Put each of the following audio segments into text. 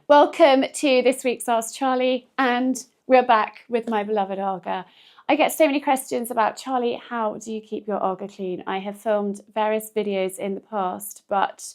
Welcome to this week's Ask Charlie, and we're back with my beloved AGA. I get so many questions about, Charlie, how do you keep your AGA clean? I have filmed various videos in the past, but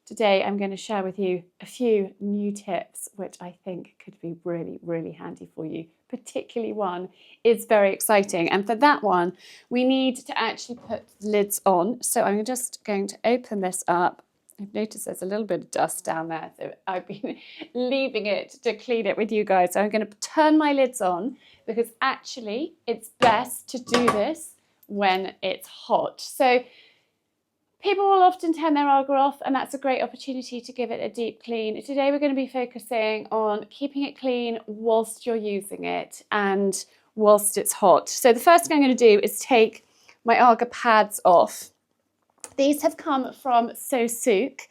today I'm going to share with you a few new tips which I think could be really, really handy for you. Particularly one is very exciting, and for that one we need to actually put lids on. So I'm just going to open this up. I've noticed there's a little bit of dust down there, so I've been leaving it to clean it with you guys. So I'm going to turn my lids on because actually it's best to do this when it's hot. So people will often turn their AGA off, and that's a great opportunity to give it a deep clean. Today we're going to be focusing on keeping it clean whilst you're using it and whilst it's hot. So the first thing I'm going to do is take my AGA pads off. These have come from Souk,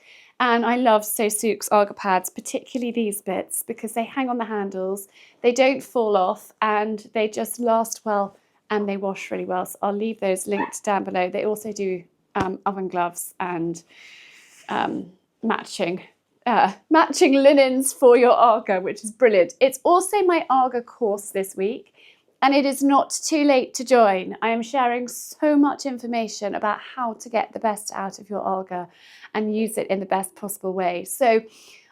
and I love Souk's AGA pads, particularly these bits, because they hang on the handles, they don't fall off, and they just last well and they wash really well. So I'll leave those linked down below. They also do oven gloves and matching linens for your AGA, which is brilliant. It's also my AGA course this week, and it is not too late to join. I am sharing so much information about how to get the best out of your AGA and use it in the best possible way. So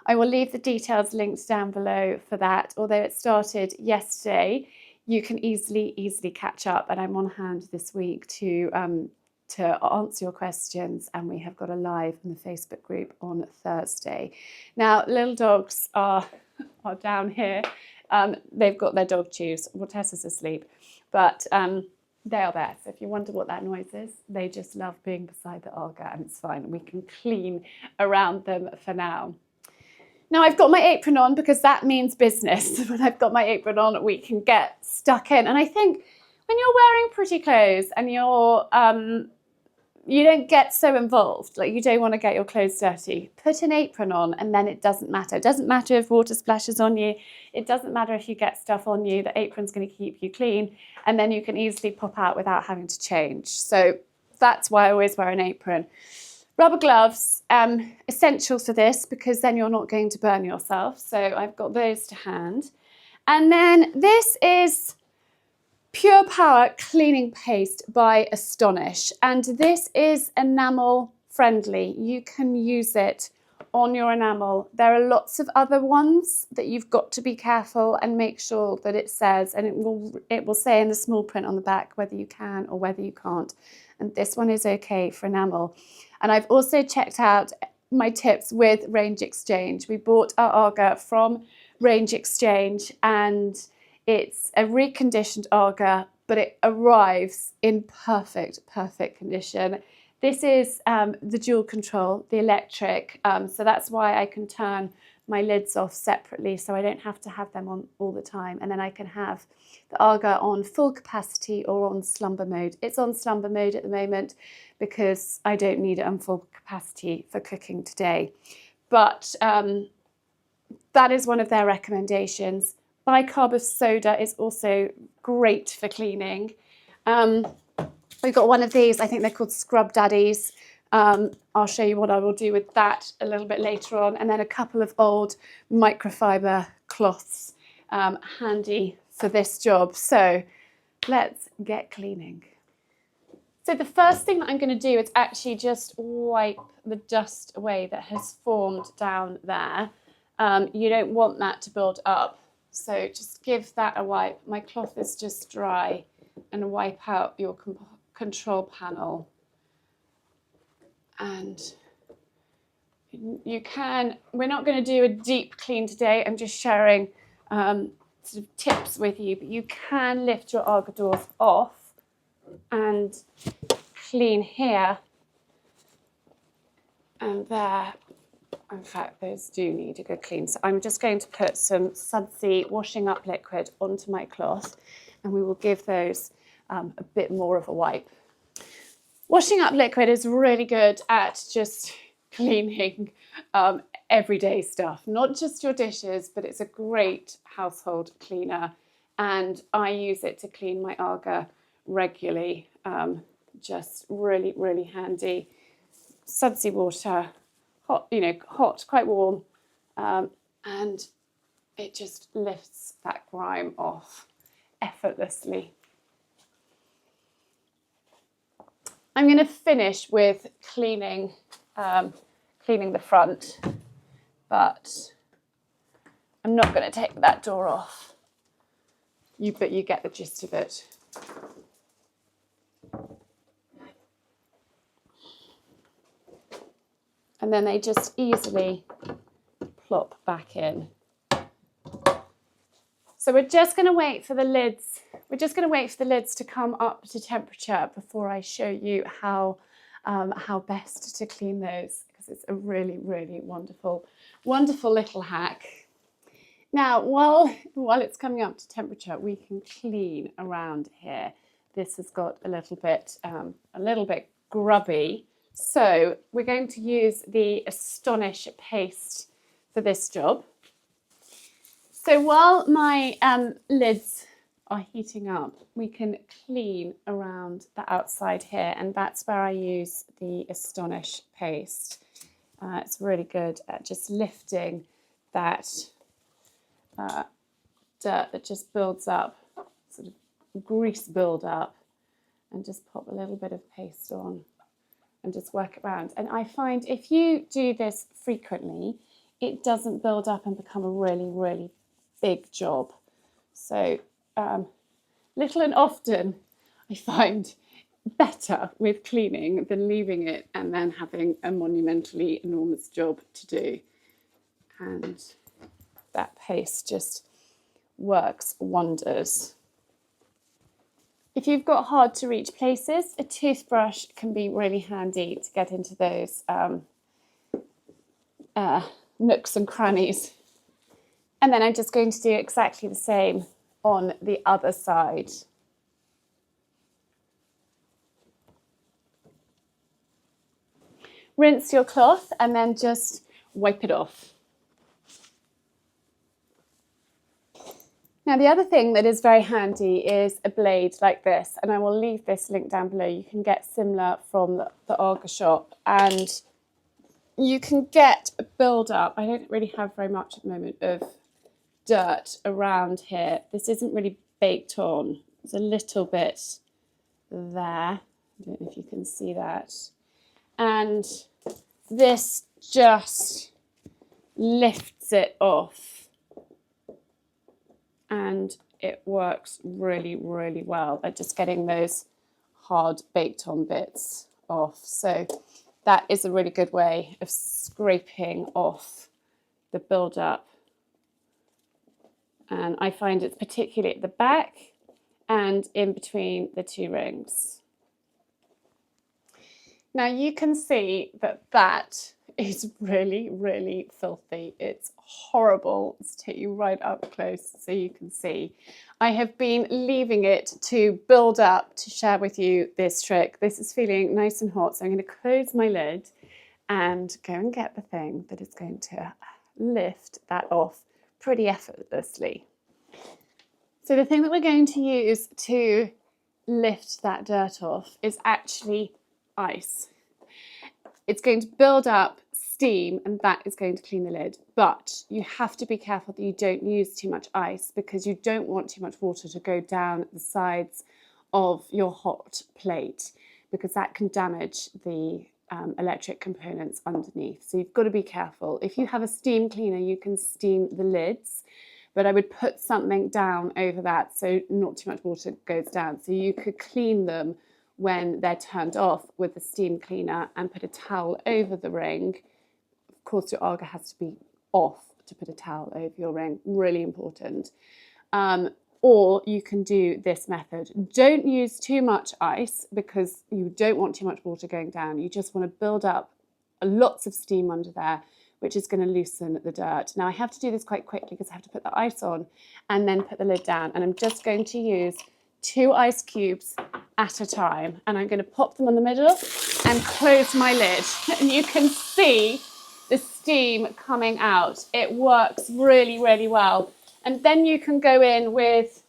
I will leave the details linked down below for that. Although it started yesterday, you can easily catch up, and I'm on hand this week to answer your questions, and we have got a live in the Facebook group on Thursday. Now, little dogs are down here. They've got their dog chews. Well, Tessa's asleep, but they are there. So if you wonder what that noise is, they just love being beside the AGA, and it's fine. We can clean around them for now. Now I've got my apron on because that means business. When I've got my apron on, we can get stuck in. And I think when you're wearing pretty clothes and you don't get so involved, like you don't want to get your clothes dirty, put an apron on and then it doesn't matter. It doesn't matter if water splashes on you. It doesn't matter if you get stuff on you. The apron's going to keep you clean, and then you can easily pop out without having to change. So that's why I always wear an apron. Rubber gloves, essential for this because then you're not going to burn yourself. So I've got those to hand. And then this is Pure Power Cleaning Paste by Astonish, and this is enamel friendly. You can use it on your enamel. There are lots of other ones that you've got to be careful and make sure that it says, and it will say in the small print on the back whether you can or whether you can't, and this one is okay for enamel. And I've also checked out my tips with Range Exchange. We bought our AGA from Range Exchange, and it's a reconditioned AGA, but it arrives in perfect condition. This is the dual control, the electric, so that's why I can turn my lids off separately, so I don't have to have them on all the time. And then I can have the AGA on full capacity or on slumber mode. It's on slumber mode at the moment because I don't need it on full capacity for cooking today. But that is one of their recommendations. Bicarb of soda is also great for cleaning. We've got one of these, I think they're called Scrub Daddies. I'll show you what I will do with that a little bit later on. And then a couple of old microfiber cloths handy for this job. So let's get cleaning. So the first thing that I'm going to do is actually just wipe the dust away that has formed down there. You don't want that to build up. So just give that a wipe. My cloth is just dry, and wipe out your control panel. And we're not going to do a deep clean today. I'm just sharing sort of tips with you, but you can lift your AGA doors off and clean here and there. In fact, those do need a good clean. So I'm just going to put some Sudsy washing up liquid onto my cloth, and we will give those a bit more of a wipe. Washing up liquid is really good at just cleaning everyday stuff, not just your dishes, but it's a great household cleaner. And I use it to clean my AGA regularly. Just really handy. Sudsy water. Hot, quite warm, and it just lifts that grime off effortlessly. I'm going to finish with cleaning the front, but I'm not going to take that door off. But you get the gist of it. And then they just easily plop back in. So we're just going to wait for the lids. We're just going to wait for the lids to come up to temperature before I show you how best to clean those, because it's a really, really wonderful, wonderful little hack. Now, while it's coming up to temperature, we can clean around here. This has got a little bit grubby. So we're going to use the Astonish paste for this job. So while my lids are heating up, we can clean around the outside here, and that's where I use the Astonish paste. It's really good at just lifting that dirt that just builds up, sort of grease build up, and just pop a little bit of paste on and just work it around. And I find if you do this frequently, it doesn't build up and become a really, really big job. So little and often I find better with cleaning than leaving it and then having a monumentally enormous job to do. And that paste just works wonders. If you've got hard to reach places, a toothbrush can be really handy to get into those nooks and crannies. And then I'm just going to do exactly the same on the other side. Rinse your cloth and then just wipe it off. Now, the other thing that is very handy is a blade like this, and I will leave this link down below. You can get similar from the AGA shop, and you can get a build-up. I don't really have very much at the moment of dirt around here. This isn't really baked on. There's a little bit there. I don't know if you can see that. And this just lifts it off. And it works really, really well at just getting those hard baked on bits off. So that is a really good way of scraping off the build-up. And I find it's particularly at the back and in between the two rings. Now you can see that that is really, really filthy. It's horrible. Let's take you right up close so you can see. I have been leaving it to build up to share with you this trick. This is feeling nice and hot, so I'm going to close my lid and go and get the thing that is going to lift that off pretty effortlessly. So the thing that we're going to use to lift that dirt off is actually ice. It's going to build up steam and that is going to clean the lid, but you have to be careful that you don't use too much ice because you don't want too much water to go down the sides of your hot plate because that can damage the electric components underneath. So you've got to be careful. If you have a steam cleaner, you can steam the lids, but I would put something down over that so not too much water goes down. So you could clean them when they're turned off with the steam cleaner and put a towel over the ring. Of course, your AGA has to be off to put a towel over your ring, really important. Or you can do this method. Don't use too much ice because you don't want too much water going down. You just want to build up lots of steam under there, which is going to loosen the dirt. Now I have to do this quite quickly because I have to put the ice on and then put the lid down. And I'm just going to use 2 ice cubes at a time. And I'm going to pop them on the middle and close my lid. And you can see the steam coming out. It works really, really well. And then you can go in with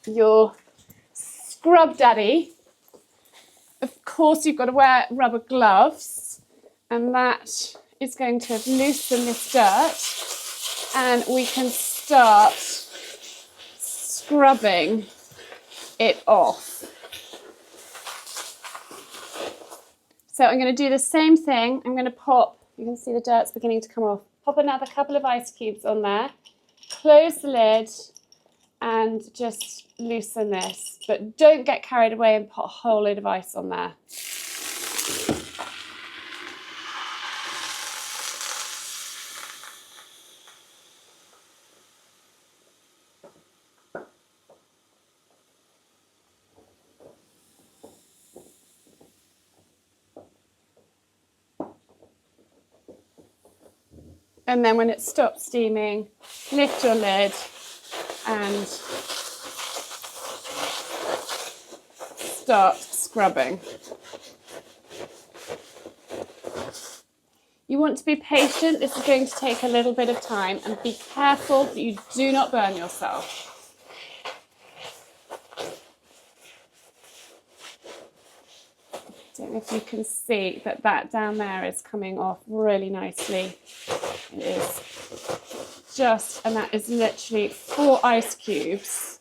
your Scrub Daddy. Of course, you've got to wear rubber gloves. And that is going to loosen this dirt, and we can start scrubbing it off. So I'm going to do the same thing. I'm going to pop, you can see the dirt's beginning to come off. Pop another couple of ice cubes on there, close the lid, and just loosen this. But don't get carried away and put a whole load of ice on there. And then when it stops steaming, lift your lid and start scrubbing. You want to be patient. This is going to take a little bit of time, and be careful that you do not burn yourself. I don't know if you can see that down there is coming off really nicely. It is just, and that is literally 4 ice cubes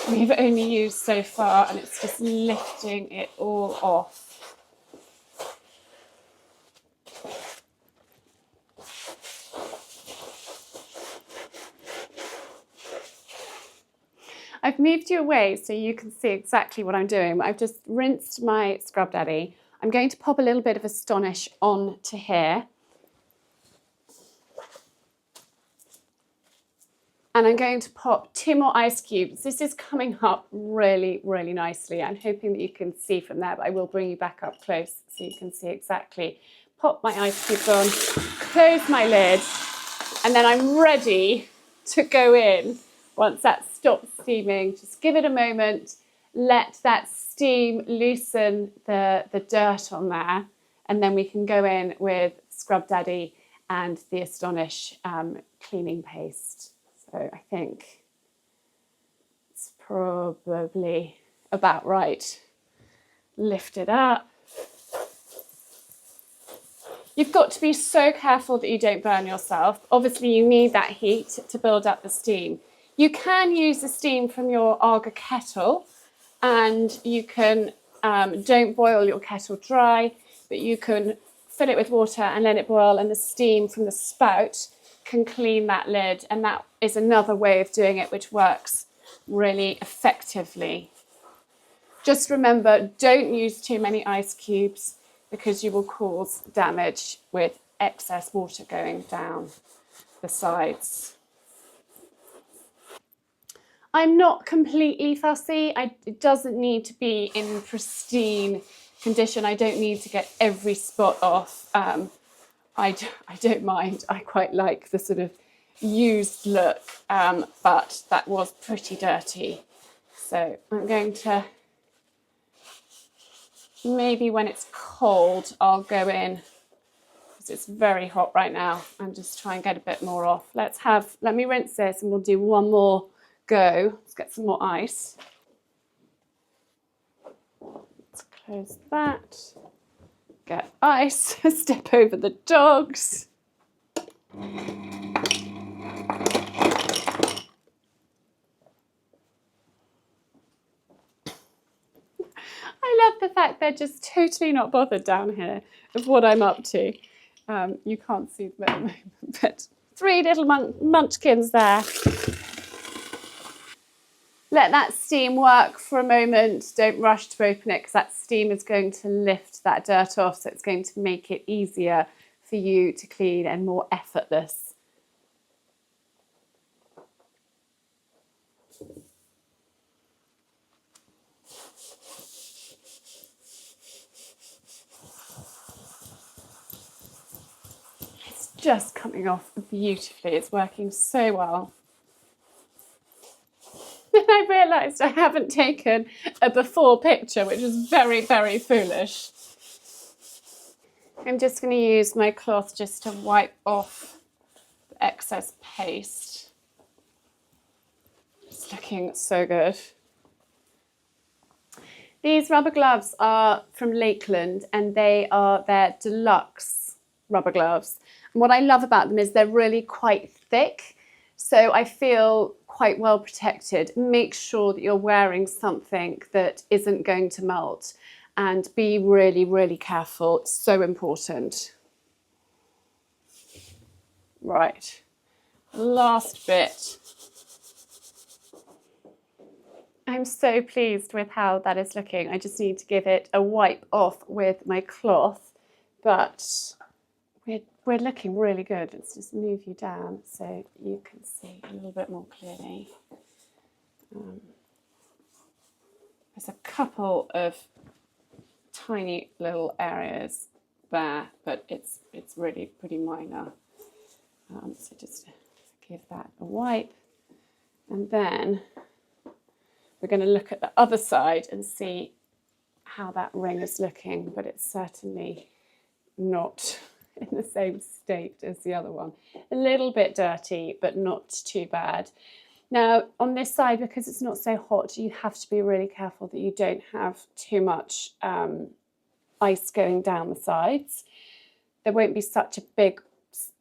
we've only used so far, and it's just lifting it all off. I've moved you away so you can see exactly what I'm doing. I've just rinsed my Scrub Daddy. I'm going to pop a little bit of Astonish onto here. And I'm going to pop 2 more ice cubes. This is coming up really, really nicely. I'm hoping that you can see from there, but I will bring you back up close so you can see exactly. Pop my ice cubes on, close my lid, and then I'm ready to go in. Once that stops steaming, just give it a moment, let that steam loosen the dirt on there, and then we can go in with Scrub Daddy and the Astonish cleaning paste. So I think it's probably about right. Lift it up. You've got to be so careful that you don't burn yourself. Obviously, you need that heat to build up the steam. You can use the steam from your AGA kettle, and you can, don't boil your kettle dry, but you can fill it with water and let it boil, and the steam from the spout can clean that lid, and that is another way of doing it which works really effectively. Just remember, don't use too many ice cubes because you will cause damage with excess water going down the sides. I'm not completely fussy. It doesn't need to be in pristine condition. I don't need to get every spot off. I don't mind. I quite like the sort of used look, but that was pretty dirty. So I'm going to, maybe when it's cold, I'll go in, because it's very hot right now, and just try and get a bit more off. Let me rinse this and we'll do one more go. Let's get some more ice. Let's close that. Get ice. Step over the dogs. I love the fact they're just totally not bothered down here of what I'm up to. You can't see them at the moment, but 3 little munchkins there. Let that steam work for a moment. Don't rush to open it, because that steam is going to lift that dirt off, so it's going to make it easier for you to clean and more effortless. It's just coming off beautifully. It's working so well. And I realised I haven't taken a before picture, which is very, very foolish. I'm just going to use my cloth just to wipe off the excess paste. It's looking so good. These rubber gloves are from Lakeland, and they are their deluxe rubber gloves. And what I love about them is they're really quite thick, so I feel quite well protected. Make sure that you're wearing something that isn't going to melt, and be really, really careful. It's so important. Right, last bit. I'm so pleased with how that is looking. I just need to give it a wipe off with my cloth, but we're looking really good. Let's just move you down so you can see a little bit more clearly. There's a couple of tiny little areas there, but it's really pretty minor. So just give that a wipe, and then we're going to look at the other side and see how that ring is looking, but it's certainly not in the same state as the other one. A little bit dirty, but not too bad. Now, on this side, because it's not so hot, you have to be really careful that you don't have too much ice going down the sides. There won't be such a big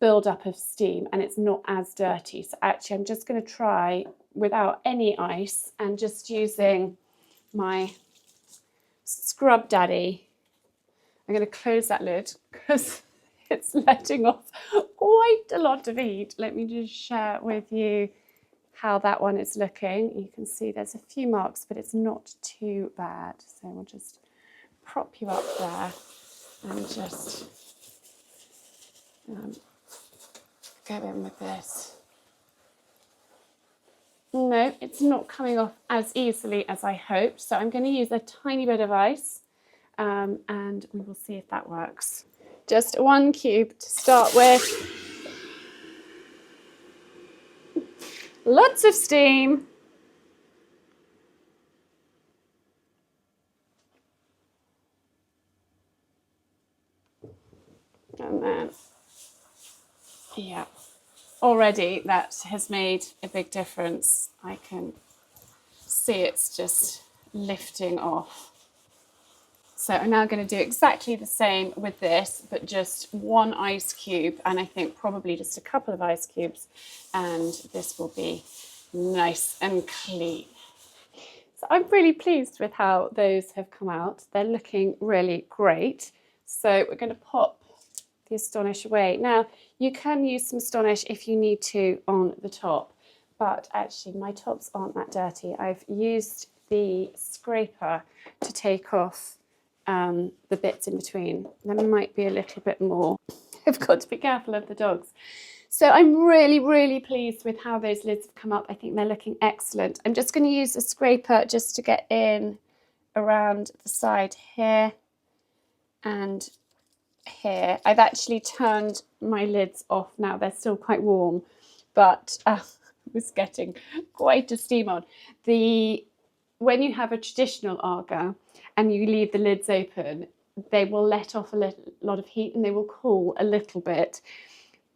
build up of steam, and it's not as dirty. So actually, I'm just going to try without any ice and just using my Scrub Daddy. I'm going to close that lid because it's letting off quite a lot of heat. Let me just share with you how that one is looking. You can see there's a few marks, but it's not too bad. So we'll just prop you up there and just go in with this. No, it's not coming off as easily as I hoped, so I'm going to use a tiny bit of ice, and we will see if that works. Just 1 cube to start with. Lots of steam. And then, yeah. Already that has made a big difference. I can see it's just lifting off. So I'm now going to do exactly the same with this, but just 1 ice cube, and I think probably just a couple of ice cubes, and this will be nice and clean. So I'm really pleased with how those have come out. They're looking really great. So we're going to pop the Astonish away. Now, you can use some Astonish if you need to on the top, but actually my tops aren't that dirty. I've used the scraper to take off the bits in between. There might be a little bit more. I've got to be careful of the dogs. So I'm really, really pleased with how those lids have come up. I think they're looking excellent. I'm just going to use a scraper just to get in around the side here and here. I've actually turned my lids off now. They're still quite warm, but I was getting quite a steam on. When you have a traditional AGA and you leave the lids open, they will let off a lot of heat and they will cool a little bit.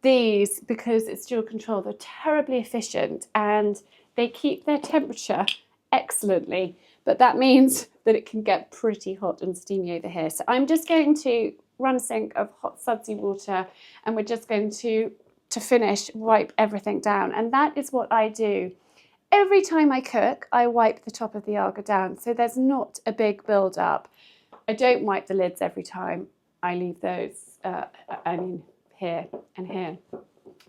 These, because it's dual control, they're terribly efficient and they keep their temperature excellently, but that means that it can get pretty hot and steamy over here. So I'm just going to run a sink of hot sudsy water, and we're just going to finish, wipe everything down. And that is what I do. Every time I cook, I wipe the top of the AGA down, so there's not a big build up. I don't wipe the lids every time. I leave those, here and here.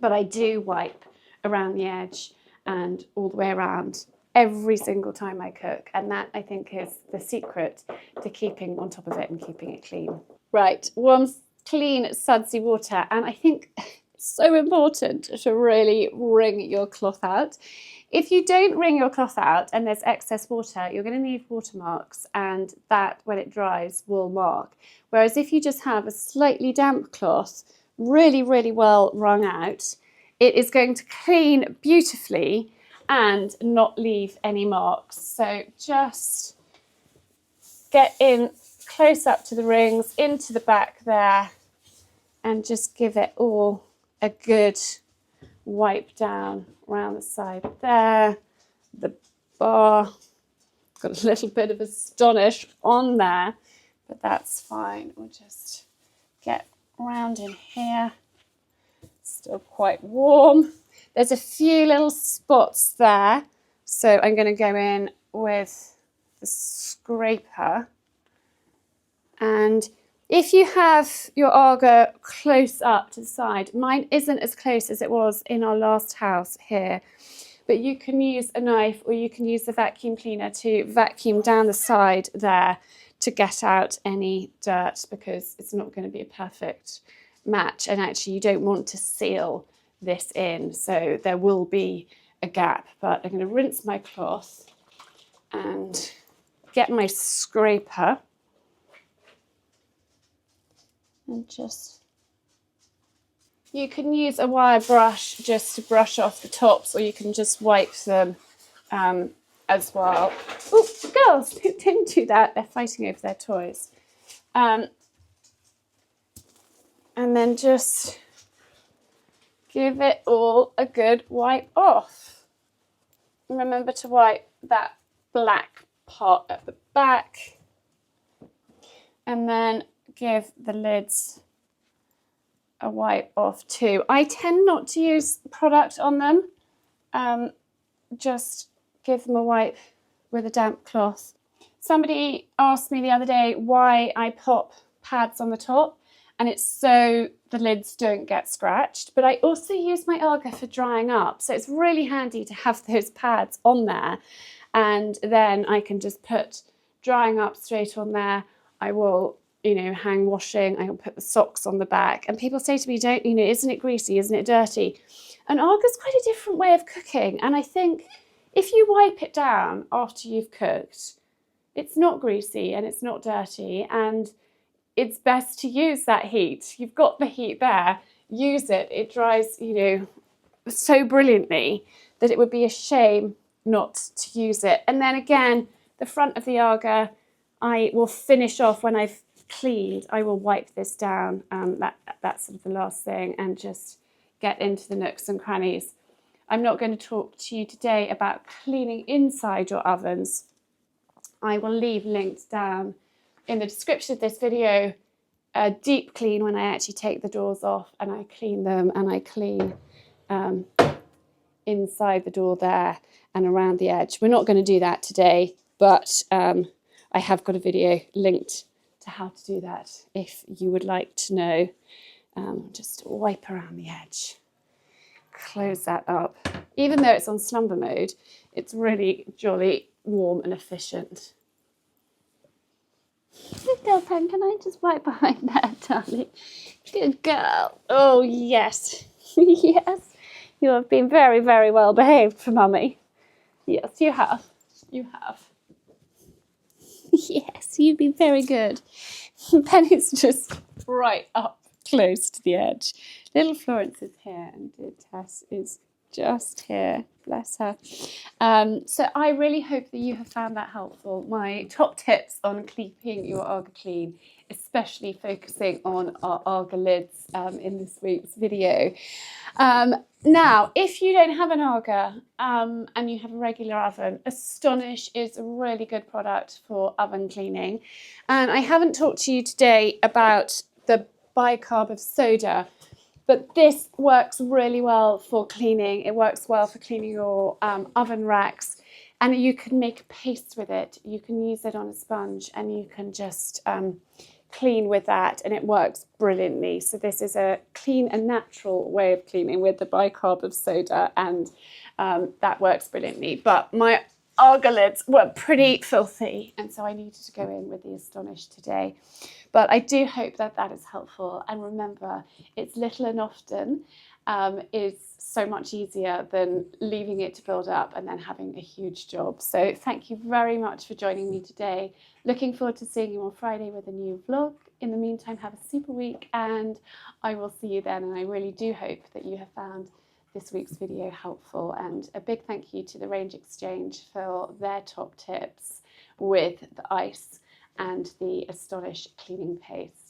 But I do wipe around the edge and all the way around every single time I cook. And that, I think, is the secret to keeping on top of it and keeping it clean. Right, warm, clean, sudsy water. And I think it's so important to really wring your cloth out. If you don't wring your cloth out and there's excess water, you're going to leave watermarks, and that, when it dries, will mark. Whereas if you just have a slightly damp cloth, really, really well wrung out, it is going to clean beautifully and not leave any marks. So just get in close up to the rings, into the back there, and just give it all a good wipe down around the side there, the bar. Got a little bit of Astonish on there, but that's fine. We'll just get around in here. Still quite warm. There's a few little spots there, so I'm going to go in with the scraper. And if you have your AGA close up to the side, mine isn't as close as it was in our last house here, but you can use a knife or you can use the vacuum cleaner to vacuum down the side there to get out any dirt, because it's not going to be a perfect match, and actually you don't want to seal this in, so there will be a gap. But I'm going to rinse my cloth and get my scraper and just, you can use a wire brush just to brush off the tops, or you can just wipe them as well. Oh, girls, don't do that, they're fighting over their toys. And then just give it all a good wipe off. Remember to wipe that black part at the back, and then give the lids a wipe off too. I tend not to use product on them, just give them a wipe with a damp cloth. Somebody asked me the other day why I pop pads on the top, and it's so the lids don't get scratched. But I also use my AGA for drying up, so it's really handy to have those pads on there, and then I can just put drying up straight on there. I will, hang washing, I will put the socks on the back, and people say to me, isn't it greasy, isn't it dirty? And AGA's quite a different way of cooking, and I think if you wipe it down after you've cooked, it's not greasy and it's not dirty, and it's best to use that heat. You've got the heat there, use it. It dries, so brilliantly that it would be a shame not to use it. And then again, the front of the AGA, I will finish off when I've cleaned. I will wipe this down, that's sort of the last thing, and just get into the nooks and crannies. I'm not going to talk to you today about cleaning inside your ovens. I will leave linked down in the description of this video a deep clean when I actually take the doors off and I clean them, and I clean inside the door there and around the edge. We're not going to do that today, but I have got a video linked to how to do that if you would like to know. Just wipe around the edge, close that up. Even though it's on slumber mode, it's really jolly warm and efficient. Good girl, Pen, can I just wipe behind there, darling? Good girl. Oh, yes. Yes. You have been very, very well behaved for Mummy. Yes, you have. You have. Yes, you've been very good. Penny's just right up close to the edge. Little Florence is here, and dear Tess is just here, bless her. So I really hope that you have found that helpful. My top tips on keeping your AGA clean, especially focusing on our AGA lids in this week's video. Now, if you don't have an AGA and you have a regular oven, Astonish is a really good product for oven cleaning. And I haven't talked to you today about the bicarb of soda, but this works really well for cleaning. It works well for cleaning your oven racks, and you can make a paste with it. You can use it on a sponge and you can just clean with that, and it works brilliantly. So this is a clean and natural way of cleaning with the bicarb of soda, and that works brilliantly. But my AGA lids were pretty filthy, and so I needed to go in with the Astonish today. But I do hope that that is helpful. And remember, it's little and often is so much easier than leaving it to build up and then having a huge job. So thank you very much for joining me today. Looking forward to seeing you on Friday with a new vlog. In the meantime, have a super week, and I will see you then. And I really do hope that you have found this week's video helpful. And a big thank you to the Range Exchange for their top tips with the ice and the Astonish cleaning paste.